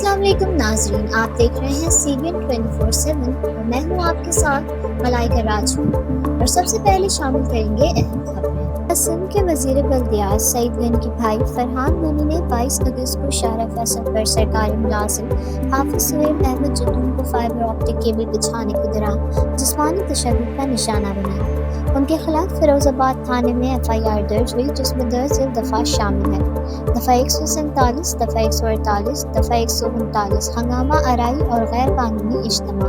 अस्सलाम वालेकुम नाजरीन, आप देख रहे हैं CBN 24/7 और मैं हूं आपके साथ मलाइका राजू। और सबसे पहले शामिल करेंगे अहम खबरें। सिंध के वजीर बल्दियात सईद गनी के भाई फरहान गनी ने 22 अगस्त को शाहरा फैसल पर सरकारी मुलाजिम हाफिज सुहेब अहमद जदून को फाइबर ऑप्टिक केबल बिछाने के दौरान जिस्मानी तशद्दुद का निशाना बनाया। उनके खिलाफ फिरोजाबाद थाने में FIR दर्ज हुई, जिसमें 10 दफ़ा शामिल है। दफ़ा 147, दफ़ा 148, दफ़ा 139 हंगामा आराई और गैर कानूनी इज्तिमा,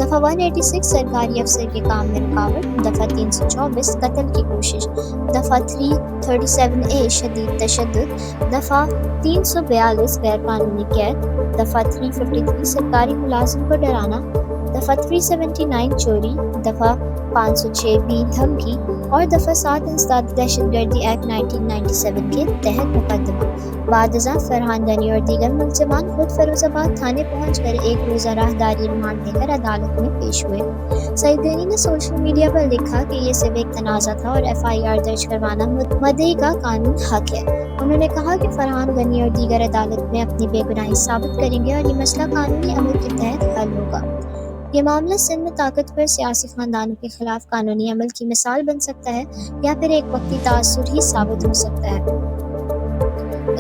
दफ़ा 186 सरकारी अफसर के काम में रुकावट, दफ़ा 324 कत्ल की कोशिश, दफ़ा 337A शदीद तशद्दुद, दफ़ा 342 गैर कानूनी कैद, दफ़ा 353 सरकारी मुलाजिम को डराना, दफ़ा 379 चोरी, दफ़ा 506B धमकी और दफ़ा 7 इंसदाद दहशतगर्दी एक्ट 1997 के तहत मुकदमा। बादशाह फरहान गनी और दीगर मुलज़मान खुद फिरोजाबाद थाने पहुंचकर एक रोज़ा राहदारी रिमांड लेकर अदालत में पेश हुए। सईद गनी ने सोशल मीडिया पर लिखा कि ये सिर्फ एक तनाज़ा था और FIR दर्ज करवाना मुद्दई का कानून हक है। उन्होंने कहा कि फरहान गनी और दीगर अदालत में अपनी बेगुनाही साबित करेंगे और ये मसला कानूनी अमल के तहत हल होगा। ये मामला सिंध में ताकतवर सियासी खानदानों के खिलाफ कानूनी अमल की मिसाल बन सकता है या फिर एक वक्ती तासुर ही साबित हो सकता है।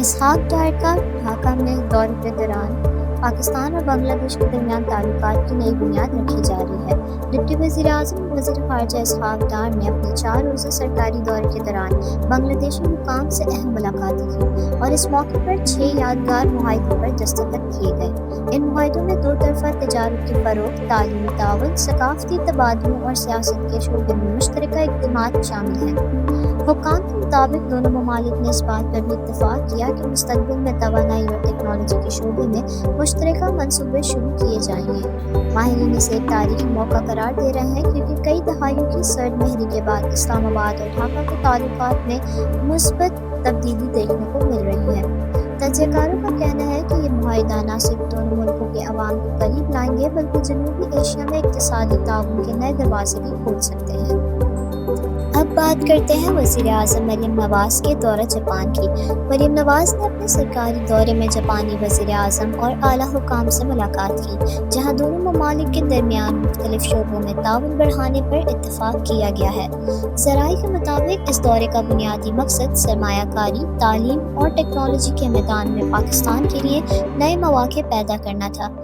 इसहाक डार का ढाका में दौरे के दौरान पाकिस्तान और बांग्लादेश के दरमियान ताल्लुकात की नई बुनियाद रखी जा रही है। डिप्टी वज़ीर आज़म वज़ीर ख़ारजा इसहाक डार ने अपने 4 रोज़ा सरकारी दौरे के दौरान बांग्लादेशी हुकाम से अहम मुलाकातें की और इस मौके पर 6 यादगार मुआहदों पर दस्तखत किए गए। इन मुआहदों में 2 तरफ़ा तजारुत की फ़रोग़, तालीमी ताउन, सकाफ़ती तबादलों और सियासत के शोबे में मुश्तरका इक़दामात शामिल हैं। हुक्काम के मुताबिक दोनों ममालिक ने इस बात पर भी इत्तफ़ाक़ किया कि मुस्तक़बिल में तवानाई और टेक्नोलॉजी के शोबे में मुश्तरका मंसूबे शुरू किए जाएंगे। माहिरीन इसे एक तारीखी मौका करार दे रहे हैं क्योंकि कई दहाइयों की सर्द महरी के बाद इस्लामाबाद और ढाका के ताल्लुकात में मुस्बत तब्दीली देखने को मिल रही है। तज्ज़ियाकारों का कहना है कि ये मुआहिदा न सिर्फ दोनों मुल्कों के अवाम को करीब लाएंगे बल्कि जनूबी एशिया में इक़्तिसादी ताउन के नए दरवाजे भी खोल सकते हैं। अब बात करते हैं वज़ीर आज़म मरियम नवाज़ के दौरा जापान की। मरियम नवाज़ ने अपने सरकारी दौरे में जापानी वज़ीर आज़म और आला हुकाम से मुलाकात की, जहां दोनों ममालिक के दरमियान मुख्तलिफ शोबों में ताउन बढ़ाने पर इत्तफ़ाक़ किया गया है। ज़राए के मुताबिक इस दौरे का बुनियादी मकसद सरमायाकारी, तालीम और टेक्नोलॉजी के मैदान में पाकिस्तान के लिए नए मौक़े पैदा करना था।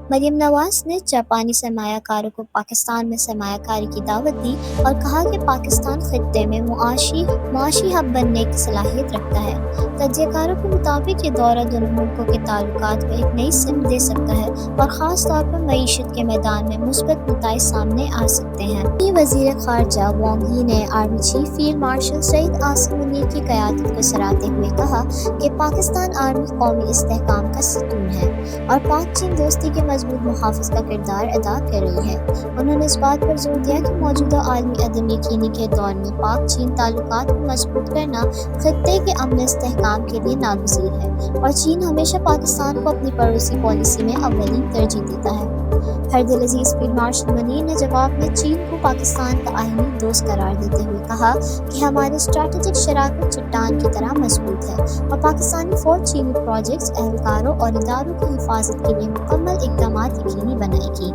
मरियम नवाज़ ने जापानी सरमायाकारों को पाकिस्तान में सरमायाकारी की दावत दी और कहा कि पाकिस्तान खित्ते में मुआशी हब बनने की सलाहियत रखता है। तज्ज़ियाकारों के मुताबिक ये दौरा दोनों मुल्कों के ताल्लुकात में एक नई सिमत दे सकता है और ख़ास तौर पर मईशत के मैदान में मुस्बत नताइज सामने आ सकते हैं। वज़ीर ख़ारजा वांग यी ने army chief field marshal Syed Asim Munir की क़यादत को सराहते हुए कहा कि पाकिस्तान आर्मी कौमी इस्तेहकाम का सतून है और पाक चीन दोस्ती के मजबूत मुहाफ़िज़ का किरदार अदा कर रही है। उन्होंने इस बात पर जोर दिया कि मौजूदा आलमी अदम यकीनी के दौर में पाक चीन ताल्लुकात को मजबूत करना खित्ते के अमन इस्तेहकाम के लिए नागज़ीर है और चीन हमेशा पाकिस्तान को अपनी पड़ोसी पॉलिसी में अव्वलीन तरजीह देता है। हरदिल अजीज़ फील्ड मार्शल मुनीर ने जवाब में चीन को पाकिस्तान का आईनी दोस्त करार देते हुए कहा कि हमारी स्ट्रैटेजिक शराकत चट्टान की तरह मजबूत है और पाकिस्तानी फ़ौज चीनी प्रोजेक्ट्स, अहलकारों और इदारों की हिफाजत के लिए मुकम्मल इक़दामात यकीनी बनाएगी।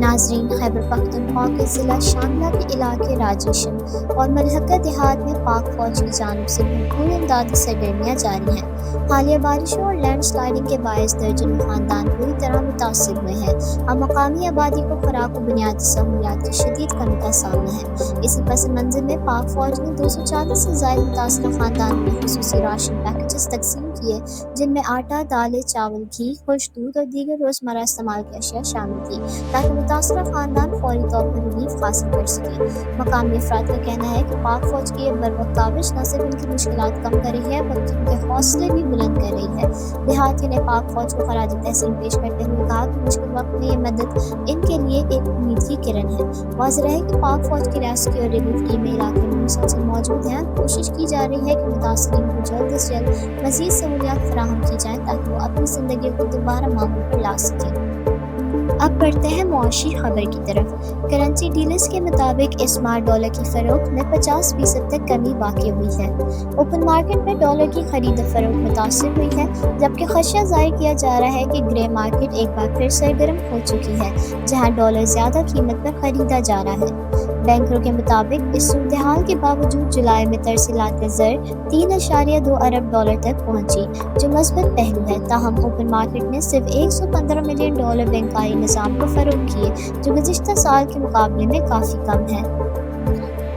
नाज़रीन, खैबर पख्तूनख्वा के ज़िला शामला के इलाके राजेशन और मलहका देहात में पाक फ़ौज की जानिब से भरपूर इमदादी सरगर्मियाँ जारी हैं। हालिया बारिशों और लैंड स्लाइडिंग के बायस दर्जनों खानदान पूरी तरह मुतासिर हुए हैं और मकामी आबादी को खुराक और बुनियादी सहूलियात की शदीद कमी का सामना है। इसी पस मंज़र में पाक फ़ौज ने 240 से ज़ायद मुतासरा खानदान में खुसूसी राशन पैकेजेस तकसीम किए, जिनमें आटा, दालें, चावल, घी, खुश्क दूध और दीगर रोज़मर्रा इस्तेमाल की अशिया शामिल थी, ताकि मुतासरा खानदान फौरी तौर पर रिलीफ हासिल कर सके। मकामी अफराद का कहना है कि पाक फ़ौज की ये बरवक्त काविश न सिर्फ उनकी मुश्किलात कम कर रही है बल्कि उनके हौसले भी बुलंद कर रही है। देहाती ने पाक फ़ौज को खराज तहसीन पेश करते हुए कहा कि मुश्किल वक्त में ये मदद इनके लिए एक उम्मीद की किरण है। वाज़ेह है कि पाक फ़ौज की रियासती और रिलीफ टीमें इलाके में मुसलसल मौजूद हैं। कोशिश की जा रही है कि मुतासरीन को जल्द से जल्द मज़ीद सहूलियात फराहम की जाएँ ताकि वो अपनी ज़िंदगी को दोबारा मामूल पर ला सकें। اب بڑھتے ہیں معاشی خبر کی طرف۔ کرنسی ڈیلرز کے مطابق اس ماہ ڈالر کی فروخت میں 50% تک کمی واقع ہوئی ہے۔ اوپن مارکیٹ میں ڈالر کی خرید و فروخت متاثر ہوئی ہے، جبکہ خدشہ ظاہر کیا جا رہا ہے کہ گرے مارکیٹ ایک بار پھر سرگرم ہو چکی ہے، جہاں ڈالر زیادہ قیمت پر خریدا جا رہا ہے۔ بینکروں کے مطابق اس صورتحال کے باوجود جولائی میں ترسیلات زر 3.2 ارب ڈالر تک پہنچی، جو مثبت پہلو ہے۔ تاہم اوپن مارکیٹ نے صرف 115 ملین ڈالر بینکائی نظام کو فروخت کیے، جو گزشتہ سال کے مقابلے میں کافی کم ہے۔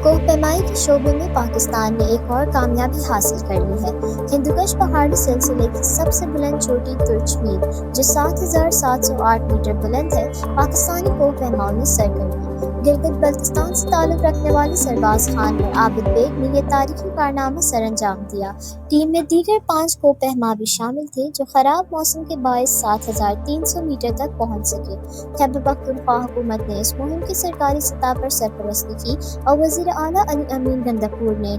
کوہ پیمائی کے شعبے میں پاکستان نے ایک اور کامیابی حاصل کر لی ہے۔ ہندوکش پہاڑی سلسلے کی سب سے بلند چوٹی ترچ میل، جو 7,708 میٹر بلند ہے، پاکستانی کوہ پیماؤں نے سر کر لی۔ گلگت بلتستان سے تعلق رکھنے والے سرباز خان اور عابد بیگ نے یہ تاریخی کارنامہ سر انجام دیا۔ ٹیم میں دیگر 5 کوہ پیما بھی شامل تھے، جو خراب موسم کے باعث 7,300 میٹر تک پہنچ سکے۔ خیبر پختونخوا حکومت نے اس مہم کی سرکاری سطح پر سرپرستی کی اور وزیر اعلیٰ علی امین گندھپور نے